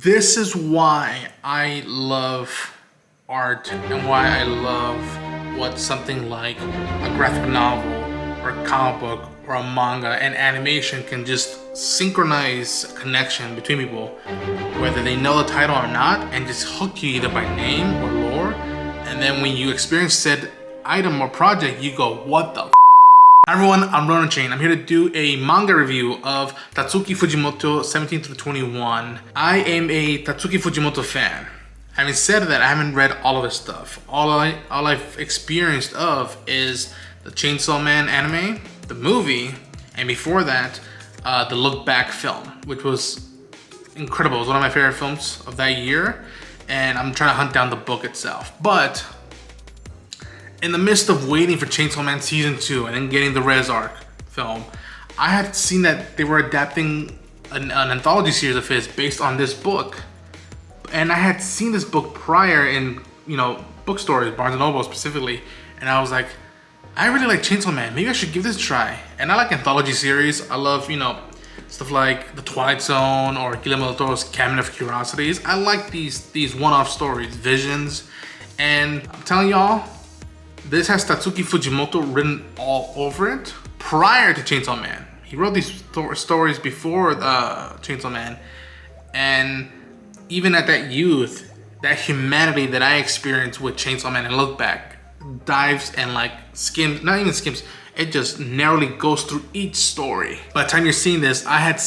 This is why I love art and why I love what something like a graphic novel or a comic book or a manga and animation can just synchronize a connection between people, whether they know the title or not, and just hook you either by name or lore. And then when you experience said item or project, you go, what the f? Hi everyone, I'm Ronan Chain. I'm here to do a manga review of Tatsuki Fujimoto 17 through 21. I am a Tatsuki Fujimoto fan. Having said that, I haven't read all of his stuff. All I've experienced of is the Chainsaw Man anime, the movie, and before that, the Look Back film, which was incredible. It was one of my favorite films of that year, and I'm trying to hunt down the book itself. But in the midst of waiting for Chainsaw Man Season 2 and then getting the Reze arc film, I had seen that they were adapting an anthology series of his based on this book. And I had seen this book prior in, bookstores, Barnes & Noble specifically, and I was like, I really like Chainsaw Man, maybe I should give this a try. And I like anthology series. I love, stuff like The Twilight Zone or Guillermo del Toro's Cabinet of Curiosities. I like these one-off stories, visions, and I'm telling y'all, this has Tatsuki Fujimoto written all over it prior to Chainsaw Man. He wrote these stories before Chainsaw Man, and even at that youth, that humanity that I experienced with Chainsaw Man and Look Back dives and skims, not even skims, it just narrowly goes through each story. By the time you're seeing this, I had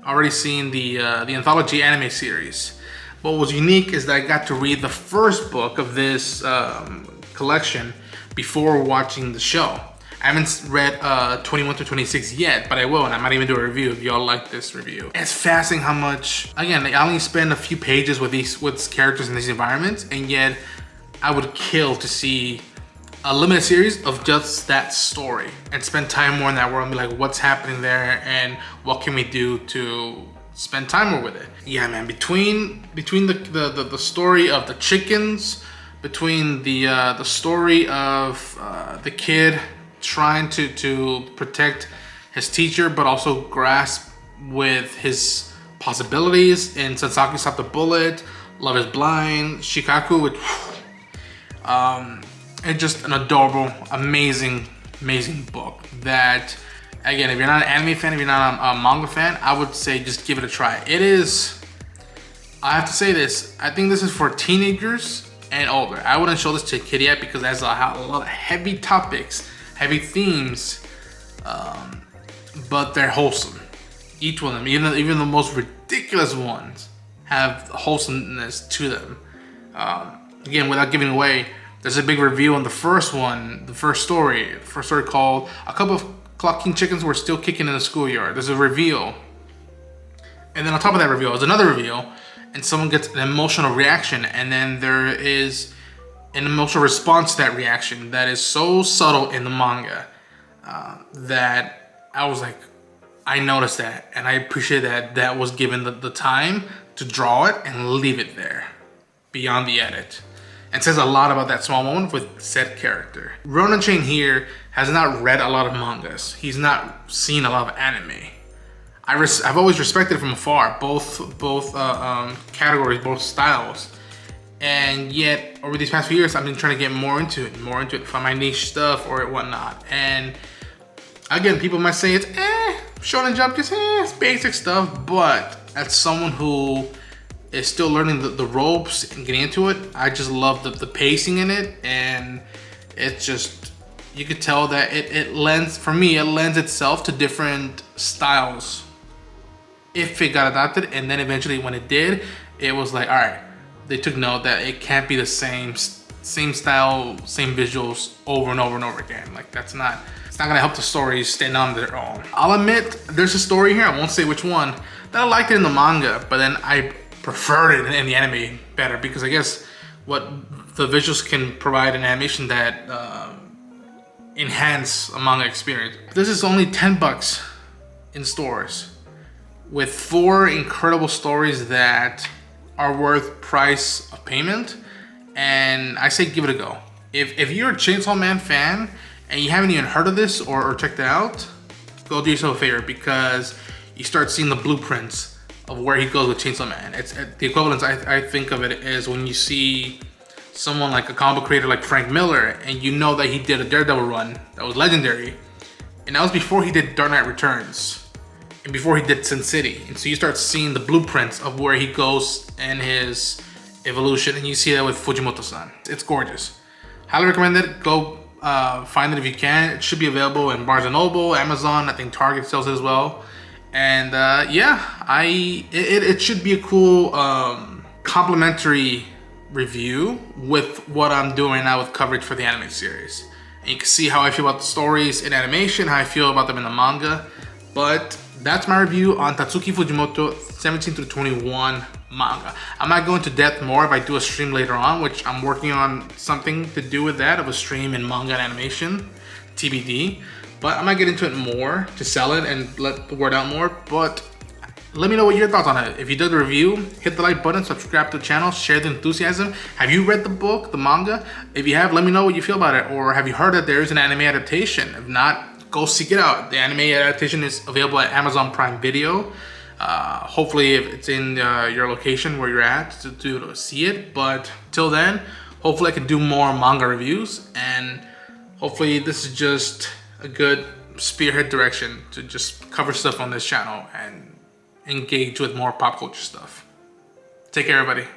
already seen the Anthology anime series. What was unique is that I got to read the first book of this collection before watching the show. I haven't read 21 to 26 yet, but I will, and I might even do a review if y'all like this review. It's fascinating how much, again, I only spend a few pages with these characters in these environments, and yet I would kill to see a limited series of just that story and spend time more in that world and be like, what's happening there and what can we do to spend time more with it. Yeah, man, between the story of the chickens, between the story of the kid trying to protect his teacher, but also grasp with his possibilities in Sasaki Stop the Bullet, Love is Blind, Shikaku, which, it's just an adorable, amazing book that, again, if you're not an anime fan, if you're not a manga fan, I would say just give it a try. It is, I have to say this, I think this is for teenagers and older. I wouldn't show this to a kid yet because it has a lot of heavy topics, heavy themes, but they're wholesome. Each one of them, even the most ridiculous ones, have wholesomeness to them. Again, without giving away, there's a big reveal in the first one, the first story called A Couple of Clucking Chickens Were Still Kicking in the Schoolyard. There's a reveal. And then on top of that reveal is another reveal, and someone gets an emotional reaction, and then there is an emotional response to that reaction that is so subtle in the manga that I was like, I noticed that, and I appreciate that was given the time to draw it and leave it there beyond the edit. And says a lot about that small moment with said character. Ronan Chain here has not read a lot of mangas. He's not seen a lot of anime. I've always respected from afar both categories, both styles. And yet, over these past few years, I've been trying to get more into it, find my niche stuff or whatnot. And again, people might say it's Shonen Jump, just it's basic stuff. But as someone who is still learning the ropes and getting into it, I just love the pacing in it, and it's just, you could tell that it lends itself to different styles if it got adopted. And then eventually when it did, it was like, all right, they took note that it can't be the same style, same visuals over and over and over again. It's not gonna help the stories stand on their own. I'll admit, there's a story here, I won't say which one, that I liked it in the manga, but then I preferred it in the anime better, because I guess what the visuals can provide an animation that enhance a manga experience. This is only 10 bucks in stores with 4 incredible stories that are worth price of payment, and I say give it a go. If you're a Chainsaw Man fan and you haven't even heard of this or checked it out, go do yourself a favor, because you start seeing the blueprints of where he goes with Chainsaw Man. It's the equivalence I think of it is when you see someone like a comic book creator like Frank Miller, and you know that he did a Daredevil run that was legendary, and that was before he did Dark Knight Returns, and before he did Sin City. And so you start seeing the blueprints of where he goes in his evolution, and you see that with Fujimoto-san. It's gorgeous. Highly recommend it. Go find it if you can. It should be available in Barnes & Noble, Amazon, I think Target sells it as well. And yeah, it should be a cool complimentary review with what I'm doing now with coverage for the anime series. And you can see how I feel about the stories in animation, how I feel about them in the manga. But that's my review on Tatsuki Fujimoto 17 through 21 manga. I might go into depth more if I do a stream later on, which I'm working on something to do with that, of a stream in manga and animation, TBD. But I might get into it more to sell it and let the word out more. But let me know what your thoughts on it. If you did the review, hit the like button, subscribe to the channel, share the enthusiasm. Have you read the book, the manga? If you have, let me know what you feel about it. Or have you heard that there is an anime adaptation? If not, go seek it out. The anime adaptation is available at Amazon Prime Video. Hopefully if it's in your location where you're at to see it. But till then, hopefully I can do more manga reviews. And hopefully this is just a good spearhead direction to just cover stuff on this channel and engage with more pop culture stuff. Take care, everybody.